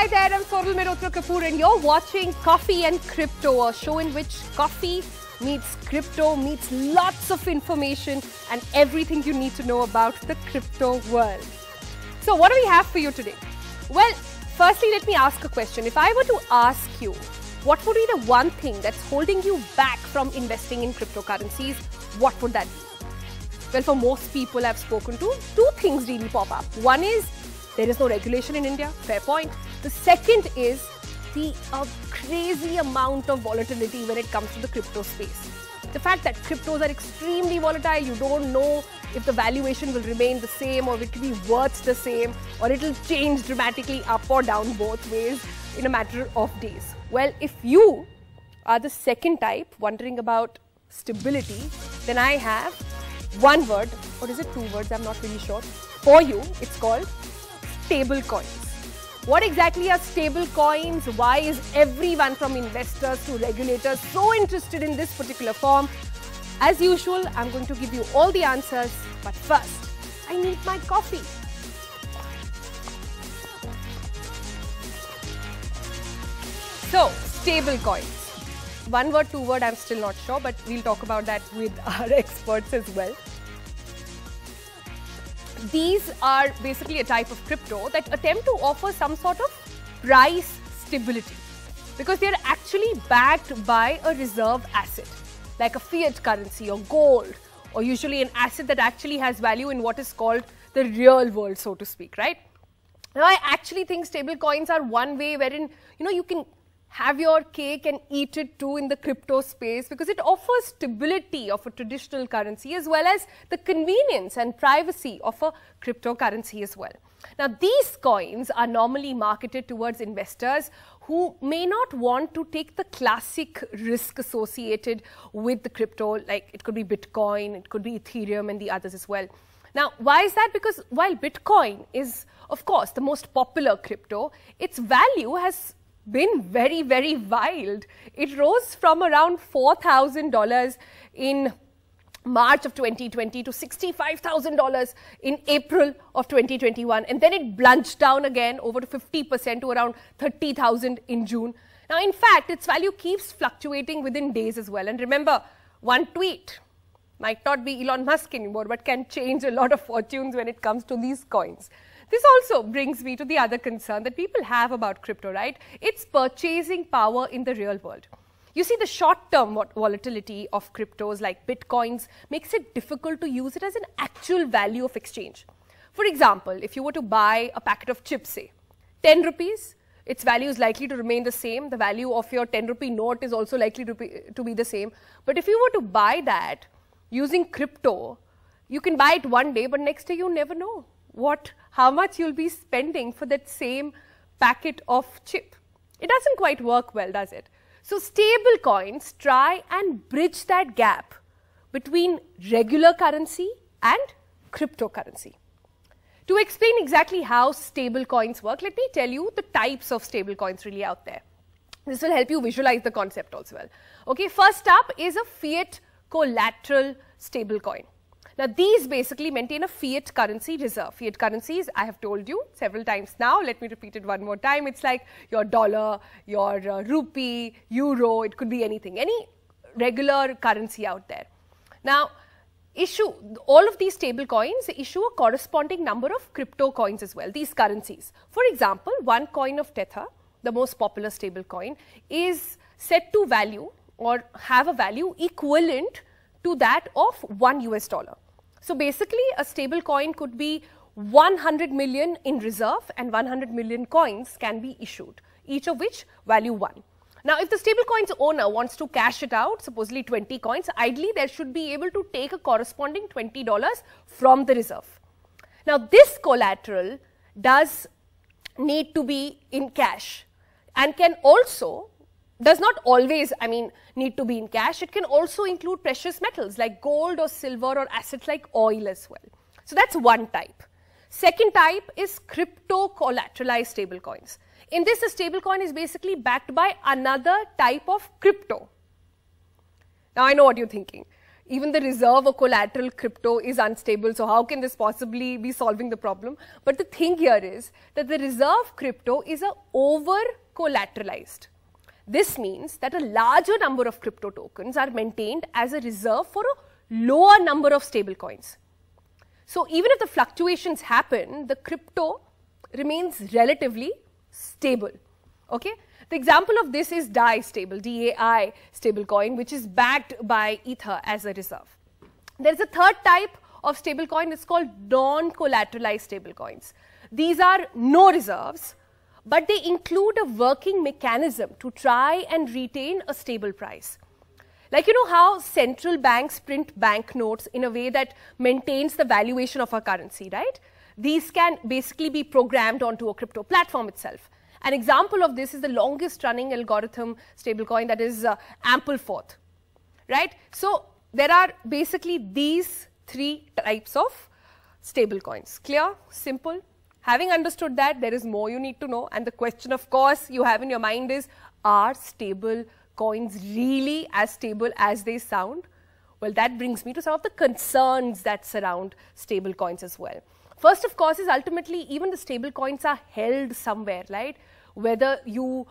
Hi there, I'm Sonal Mehrotra Kapoor and you're watching Coffee and Crypto, a show in which coffee meets crypto, meets lots of information and everything you need to know about the crypto world. So what do we have for you today? Well, firstly, let me ask a question. If I were to ask you, what would be the one thing that's holding you back from investing in cryptocurrencies, what would that be? Well, for most people I've spoken to, two things really pop up. One is, there is no regulation in India, fair point. The second is the crazy amount of volatility when it comes to the crypto space. The fact that cryptos are extremely volatile, you don't know if the valuation will remain the same or it will be worth the same or it will change dramatically up or down both ways in a matter of days. Well, if you are the second type wondering about stability, then I have one word, or is it two words, I'm not really sure, for you. It's called stable coins. What exactly are stable coins? Why is everyone from investors to regulators so interested in this particular form? As usual, I'm going to give you all the answers, but first, I need my coffee. So, stable coins. One word, two word, I'm still not sure, but we'll talk about that with our experts as well. These are basically a type of crypto that attempt to offer some sort of price stability because they are actually backed by a reserve asset like a fiat currency or gold, or usually an asset that actually has value in what is called the real world, so to speak, right? Now, I actually think stable coins are one way wherein, you can have your cake and eat it too in the crypto space because it offers stability of a traditional currency as well as the convenience and privacy of a cryptocurrency as well. Now, these coins are normally marketed towards investors who may not want to take the classic risk associated with the crypto, like it could be Bitcoin, it could be Ethereum and the others as well. Now, why is that? Because while Bitcoin is, of course, the most popular crypto, its value has been very, very wild. It rose from around $4,000 in March of 2020 to $65,000 in April of 2021. And then it plunged down again over to 50% to around 30,000 in June. Now, in fact, its value keeps fluctuating within days as well. And remember, one tweet might not be Elon Musk anymore, but can change a lot of fortunes when it comes to these coins. This also brings me to the other concern that people have about crypto, right? It's purchasing power in the real world. You see, the short-term volatility of cryptos like Bitcoins makes it difficult to use it as an actual value of exchange. For example, if you were to buy a packet of chips, say, 10 rupees, its value is likely to remain the same. The value of your 10 rupee note is also likely to be the same. But if you were to buy that using crypto, you can buy it one day, but next day you never know how much you'll be spending for that same packet of chip. It doesn't quite work well, does it? So stable coins try and bridge that gap between regular currency and cryptocurrency. To explain exactly how stable coins work, let me tell you the types of stable coins really out there. This will help you visualize the concept also well. Okay, first up is a fiat collateral stable coin. Now, these basically maintain a fiat currency reserve. Fiat currencies, I have told you several times now. Let me repeat it one more time. It's like your dollar, your rupee, euro, it could be anything, any regular currency out there. Now, all of these stable coins issue a corresponding number of crypto coins as well, these currencies. For example, one coin of Tether, the most popular stable coin, is set to value or have a value equivalent to that of $1 US. So basically, a stable coin could be 100 million in reserve and 100 million coins can be issued, each of which value 1. Now, if the stable coin's owner wants to cash it out, supposedly 20 coins, ideally they should be able to take a corresponding $20 from the reserve. Now, this collateral does need to be in cash and can also does not always, need to be in cash. It can also include precious metals like gold or silver or assets like oil as well. So that's one type. Second type is crypto collateralized stablecoins. In this, a stablecoin is basically backed by another type of crypto. Now, I know what you're thinking. even the reserve or collateral crypto is unstable. So how can this possibly be solving the problem? But the thing here is that the reserve crypto is over collateralized. This means that a larger number of crypto tokens are maintained as a reserve for a lower number of stable coins. So even if the fluctuations happen, the crypto remains relatively stable. Okay? The example of this is DAI stable, DAI stablecoin, which is backed by Ether as a reserve. There is a third type of stablecoin. It's called non-collateralized stablecoins. These are no reserves, but they include a working mechanism to try and retain a stable price. Like, you know how central banks print banknotes in a way that maintains the valuation of our currency, right? These can basically be programmed onto a crypto platform itself. An example of this is the longest running algorithm stablecoin, that is Ampleforth, right? So there are basically these three types of stablecoins. Clear? Simple? Having understood that, there is more you need to know. And the question, of course, you have in your mind is, are stable coins really as stable as they sound? Well, that brings me to some of the concerns that surround stable coins as well. First, of course, is ultimately even the stable coins are held somewhere, right? Whether you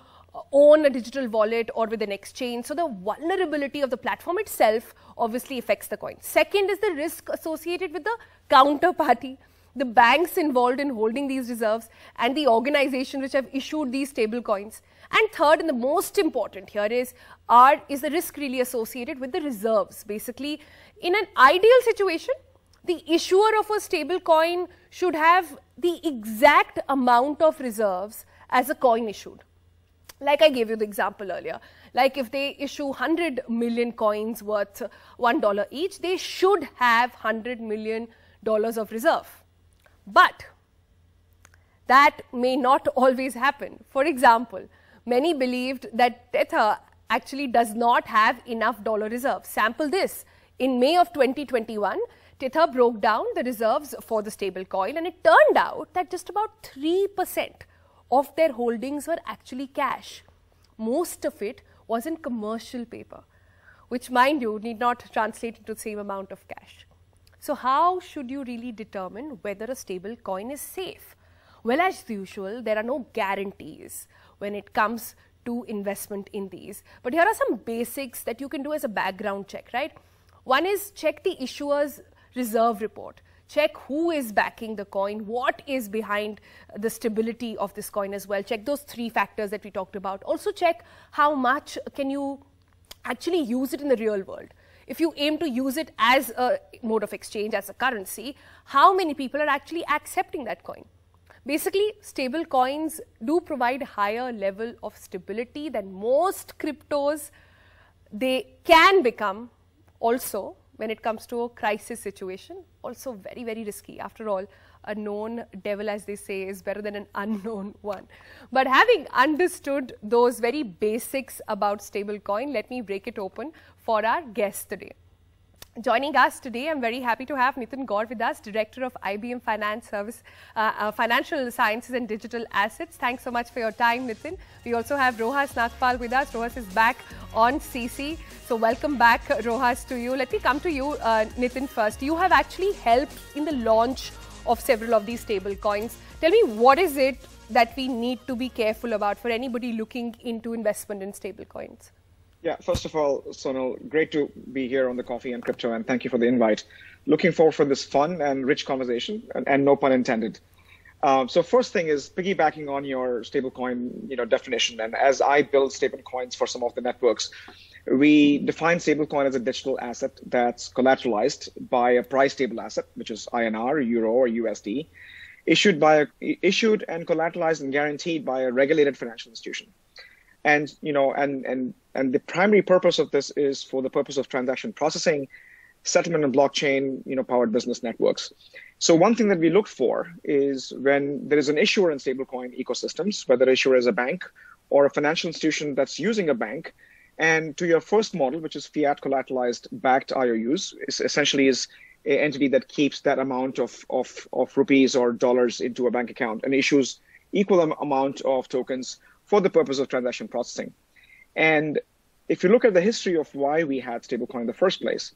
own a digital wallet or with an exchange. So the vulnerability of the platform itself obviously affects the coin. Second is the risk associated with the counterparty, the banks involved in holding these reserves, and the organizations which have issued these stable coins. And third, and the most important here is the risk really associated with the reserves? Basically, in an ideal situation, the issuer of a stable coin should have the exact amount of reserves as a coin issued. Like I gave you the example earlier, like if they issue 100 million coins worth $1 each, they should have $100 million of reserve. But that may not always happen. For example, many believed that Tether actually does not have enough dollar reserve. Sample this. In May of 2021, Tether broke down the reserves for the stable coin, and it turned out that just about 3% of their holdings were actually cash. Most of it was in commercial paper, which, mind you, need not translate into the same amount of cash. So how should you really determine whether a stable coin is safe? Well, as usual, there are no guarantees when it comes to investment in these. But here are some basics that you can do as a background check, right? One is check the issuer's reserve report. Check who is backing the coin, what is behind the stability of this coin as well. Check those three factors that we talked about. Also check how much can you actually use it in the real world. If you aim to use it as a mode of exchange, as a currency, how many people are actually accepting that coin? Basically, stable coins do provide higher level of stability than most cryptos. They can become also, when it comes to a crisis situation, also very, very risky. After all, a known devil, as they say, is better than an unknown one. But having understood those very basics about stablecoin, let me break it open for our guest today. Joining us today, I'm very happy to have Nitin Gaur with us, Director of IBM Financial Sciences and Digital Assets. Thanks so much for your time, Nitin. We also have Rohas Nagpal with us. Rohas is back on CC. So welcome back, Rohas, to you. Let me come to you, Nitin, first. You have actually helped in the launch of several of these stable coins. Tell me, what is it that we need to be careful about for anybody looking into investment in stable coins? Yeah, first of all, Sonal, great to be here on the Coffee and Crypto, and thank you for the invite. Looking forward for this fun and rich conversation, and no pun intended. So first thing is piggybacking on your stablecoin, definition. And as I build stablecoins for some of the networks, we define stablecoin as a digital asset that's collateralized by a price stable asset, which is INR, Euro, or USD, issued and collateralized and guaranteed by a regulated financial institution. And and the primary purpose of this is for the purpose of transaction processing, settlement, and blockchain powered business networks. So one thing that we look for is when there is an issuer in stablecoin ecosystems, whether issuer is a bank or a financial institution that's using a bank, and to your first model, which is fiat collateralized backed IOUs, essentially is an entity that keeps that amount of rupees or dollars into a bank account and issues equal amount of tokens for the purpose of transaction processing. And if you look at the history of why we had stablecoin in the first place,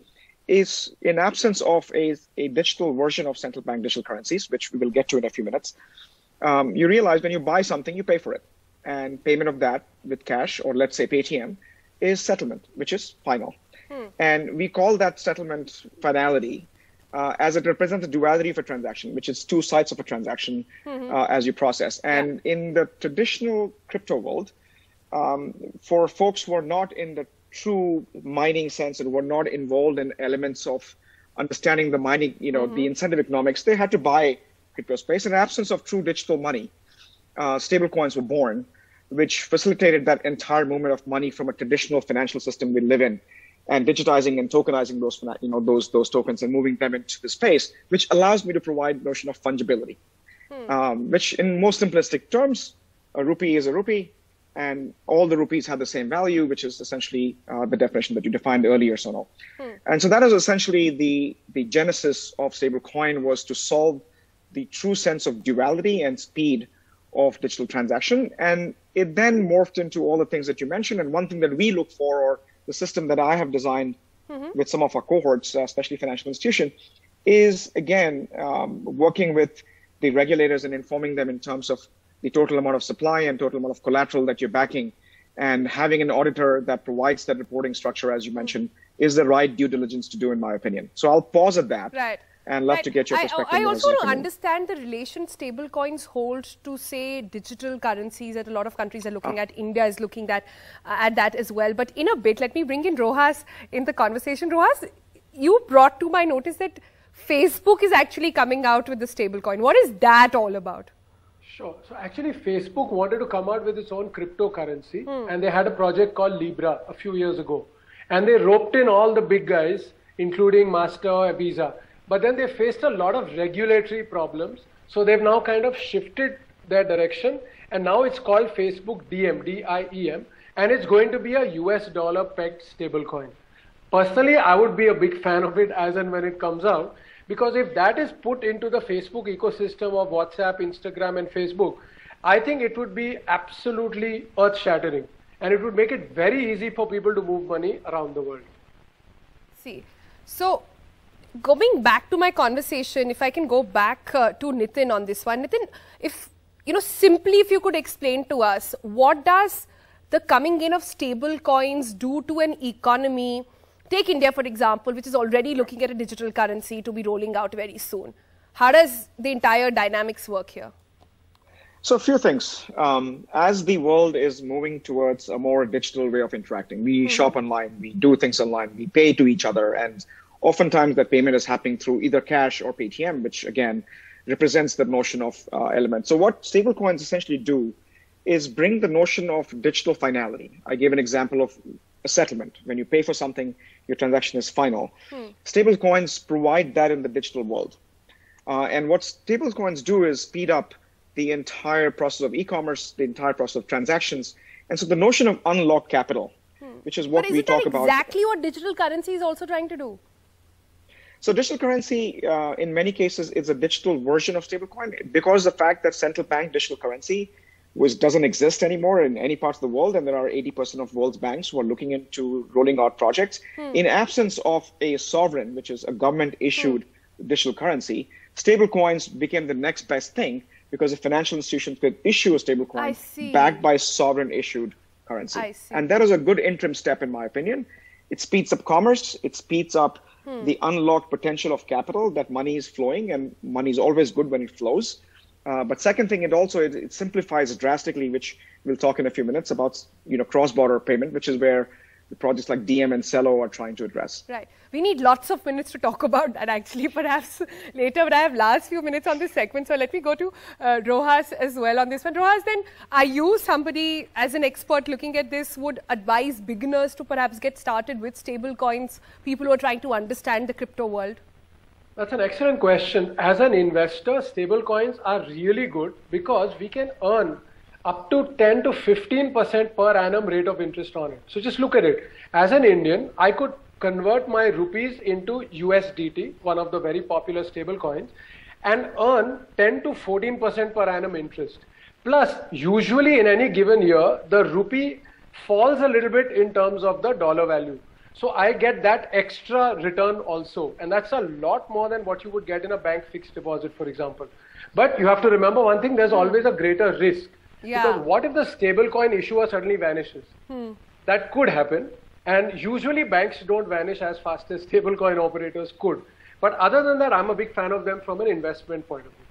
is in absence of a digital version of central bank digital currencies, which we will get to in a few minutes. You realize when you buy something, you pay for it. And payment of that with cash, or let's say Paytm, is settlement, which is final. And we call that settlement finality as it represents the duality of a transaction, which is two sides of a transaction as you process. And in the traditional crypto world, for folks who are not in the true mining sense and were not involved in elements of understanding the mining, the incentive economics, they had to buy crypto space. In the absence of true digital money, stable coins were born, which facilitated that entire movement of money from a traditional financial system we live in, and digitizing and tokenizing those tokens and moving them into the space, which allows me to provide the notion of fungibility, which in most simplistic terms, a rupee is a rupee, and all the rupees have the same value, which is essentially the definition that you defined earlier, Sonal. And so that is essentially the genesis of stablecoin, was to solve the true sense of duality and speed of digital transaction. And it then morphed into all the things that you mentioned. And one thing that we look for, or the system that I have designed with some of our cohorts, especially financial institution, is again, working with the regulators and informing them in terms of the total amount of supply and total amount of collateral that you're backing, and having an auditor that provides that reporting structure, as you mentioned, is the right due diligence to do, in my opinion. So I'll pause at that. Right. And love to get your perspective. I also want to understand the relation stablecoins hold to, say, digital currencies that a lot of countries are looking at. India is looking at that as well. But in a bit, let me bring in Rojas in the conversation. Rojas, you brought to my notice that Facebook is actually coming out with the stablecoin. What is that all about? Sure. So actually, Facebook wanted to come out with its own cryptocurrency, and they had a project called Libra a few years ago. And they roped in all the big guys, including Master, Visa. But then they faced a lot of regulatory problems. So they've now kind of shifted their direction. And now it's called Facebook Diem, D-I-E-M. And it's going to be a US dollar pegged stablecoin. Personally, I would be a big fan of it as and when it comes out. Because if that is put into the Facebook ecosystem of WhatsApp, Instagram, and Facebook, I think it would be absolutely earth-shattering. And it would make it very easy for people to move money around the world. See, so going back to my conversation, if I can go back to Nitin on this one. Nitin, if you could explain to us, what does the coming in of stable coins do to an economy? Take India, for example, which is already looking at a digital currency to be rolling out very soon. How does the entire dynamics work here? So a few things. As the world is moving towards a more digital way of interacting, we shop online, we do things online, we pay to each other, and oftentimes that payment is happening through either cash or Paytm, which again represents the notion of element. So what stablecoins essentially do is bring the notion of digital finality. I gave an example of a settlement. When you pay for something, your transaction is final. Stablecoins provide that in the digital world. And what stablecoins do is speed up the entire process of e-commerce, the entire process of transactions. And so the notion of unlocked capital, which is what we talk about. But is that exactly what digital currency is also trying to do? So digital currency, in many cases, is a digital version of stablecoin, because the fact that central bank digital currency doesn't exist anymore in any parts of the world, and there are 80% of world's banks who are looking into rolling out projects. In absence of a sovereign, which is a government-issued digital currency, stablecoins became the next best thing, because if financial institutions could issue a stablecoin backed by sovereign-issued currency. And that is a good interim step, in my opinion. It speeds up commerce. It speeds up the unlocked potential of capital, that money is flowing, and money is always good when it flows. But second thing, it simplifies drastically, which we'll talk in a few minutes about, cross-border payment, which is where the projects like Diem and Celo are trying to address. Right. We need lots of minutes to talk about that actually, perhaps later, but I have last few minutes on this segment. So let me go to Rojas as well on this one. Rojas, then are you somebody as an expert looking at this would advise beginners to perhaps get started with stable coins, people who are trying to understand the crypto world? That's an excellent question. As an investor, stable coins are really good because we can earn up to 10 to 15% per annum rate of interest on it. So just look at it. As an Indian, I could convert my rupees into USDT, one of the very popular stable coins, and earn 10 to 14% per annum interest. Plus, usually in any given year, the rupee falls a little bit in terms of the dollar value. So I get that extra return also. And that's a lot more than what you would get in a bank fixed deposit, for example. But you have to remember one thing, there's always a greater risk. Yeah. Because what if the stablecoin issuer suddenly vanishes? That could happen. And usually banks don't vanish as fast as stablecoin operators could. But other than that, I'm a big fan of them from an investment point of view.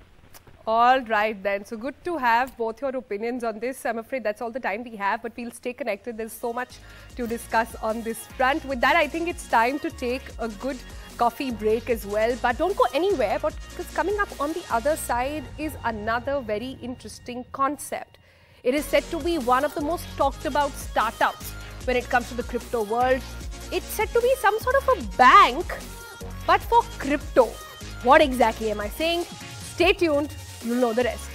All right then. So good to have both your opinions on this. I'm afraid that's all the time we have, but we'll stay connected. There's so much to discuss on this front. With that, I think it's time to take a good coffee break as well. But don't go anywhere, because coming up on the other side is another very interesting concept. It is said to be one of the most talked about startups when it comes to the crypto world. It's said to be some sort of a bank, but for crypto. What exactly am I saying? Stay tuned. You'll know the rest.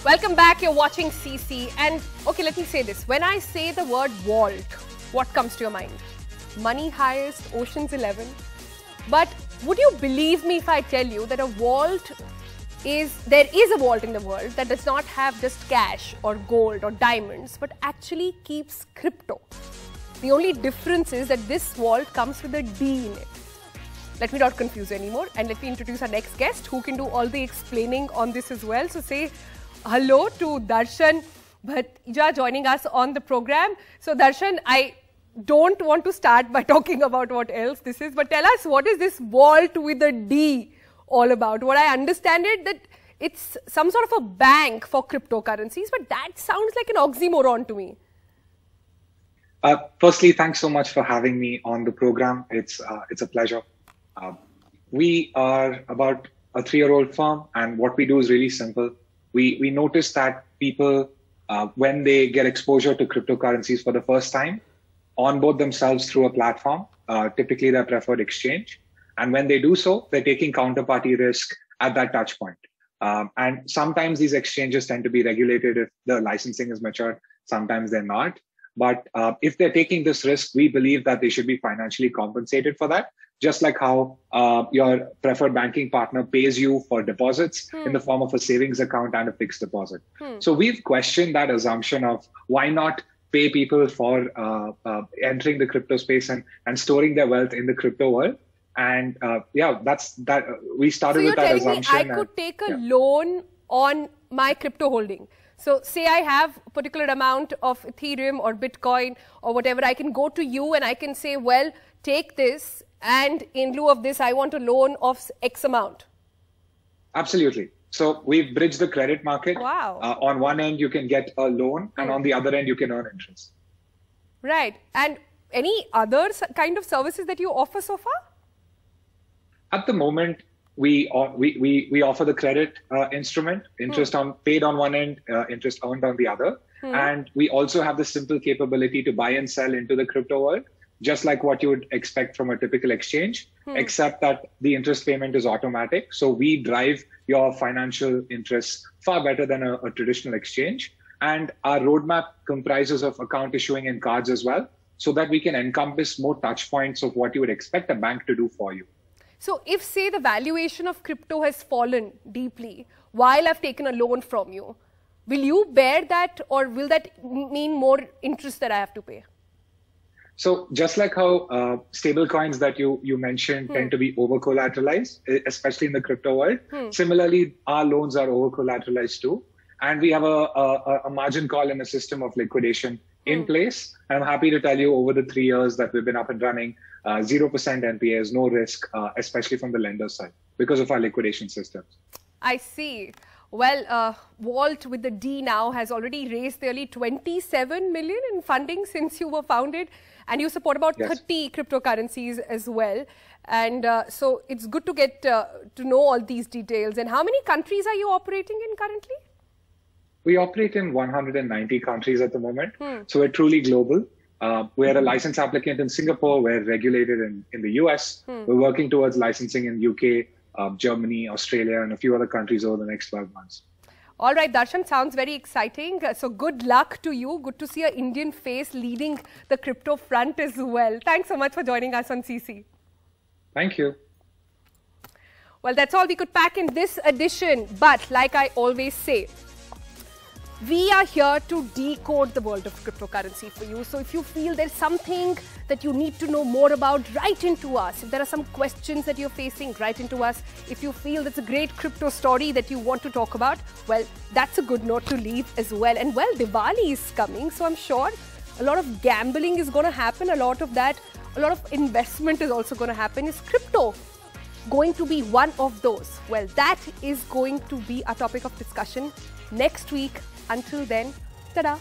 Welcome back. You're watching CC. And okay, let me say this. When I say the word vault, what comes to your mind? Money Heist, Ocean's 11. But would you believe me if I tell you that there is a vault in the world that does not have just cash or gold or diamonds, but actually keeps crypto. The only difference is that this vault comes with a D in it. Let me not confuse you anymore, and let me introduce our next guest who can do all the explaining on this as well. So say hello to Darshan Bhatia joining us on the program. So Darshan, I don't want to start by talking about what else this is, but tell us, what is this vault with a D all about? What I understand it that it's some sort of a bank for cryptocurrencies, but that sounds like an oxymoron to me. Firstly, thanks so much for having me on the program. It's a pleasure. We are about a 3-year-old firm, and what we do is really simple. We notice that people, when they get exposure to cryptocurrencies for the first time, onboard themselves through a platform, typically their preferred exchange. And when they do so, they're taking counterparty risk at that touch point. And sometimes these exchanges tend to be regulated if the licensing is mature. Sometimes they're not. But if they're taking this risk, we believe that they should be financially compensated for that. Just like how your preferred banking partner pays you for deposits in the form of a savings account and a fixed deposit. So we've questioned that assumption of why not pay people for entering the crypto space and storing their wealth in the crypto world. And yeah, that's that. We started with that assumption. So you're telling me I could take a loan on my crypto holding. So say I have a particular amount of Ethereum or Bitcoin or whatever, I can go to you and I can say, well, take this, and in lieu of this, I want a loan of X amount. Absolutely. So we've bridged the credit market. Wow. On one end, you can get a loan, and on the other end, you can earn interest. Right. And any other kind of services that you offer so far? At the moment, we offer the credit instrument, interest paid on one end, interest earned on the other. And we also have the simple capability to buy and sell into the crypto world, just like what you would expect from a typical exchange, except that the interest payment is automatic. So we drive your financial interests far better than a traditional exchange. And our roadmap comprises of account issuing and cards as well, so that we can encompass more touch points of what you would expect a bank to do for you. So if, say, the valuation of crypto has fallen deeply while I've taken a loan from you, will you bear that, or will that mean more interest that I have to pay? So just like how stable coins that you mentioned tend to be over-collateralized, especially in the crypto world, similarly, our loans are over-collateralized too. And we have a margin call and a system of liquidation in place. And I'm happy to tell you, over the 3 years that we've been up and running, 0% NPAs, no risk, especially from the lender side, because of our liquidation systems. I see. Well, Vault with the D now has already raised nearly 27 million in funding since you were founded, and you support about 30 cryptocurrencies as well. And so it's good to get to know all these details. And how many countries are you operating in currently? We operate in 190 countries at the moment, so we're truly global. We're a license applicant in Singapore. We're regulated in the US. We're working towards licensing in UK, Germany, Australia, and a few other countries over the next 12 months. All right, Darshan, sounds very exciting. So good luck to you. Good to see an Indian face leading the crypto front as well. Thanks so much for joining us on CC. Thank you. Well, that's all we could pack in this edition. But like I always say, we are here to decode the world of cryptocurrency for you. So if you feel there's something that you need to know more about, write into us. If there are some questions that you're facing, write into us. If you feel there's a great crypto story that you want to talk about, well, that's a good note to leave as well. And well, Diwali is coming, so I'm sure a lot of gambling is going to happen. A lot of investment is also going to happen. Is crypto going to be one of those? Well, that is going to be our topic of discussion next week. Until then, ta-da!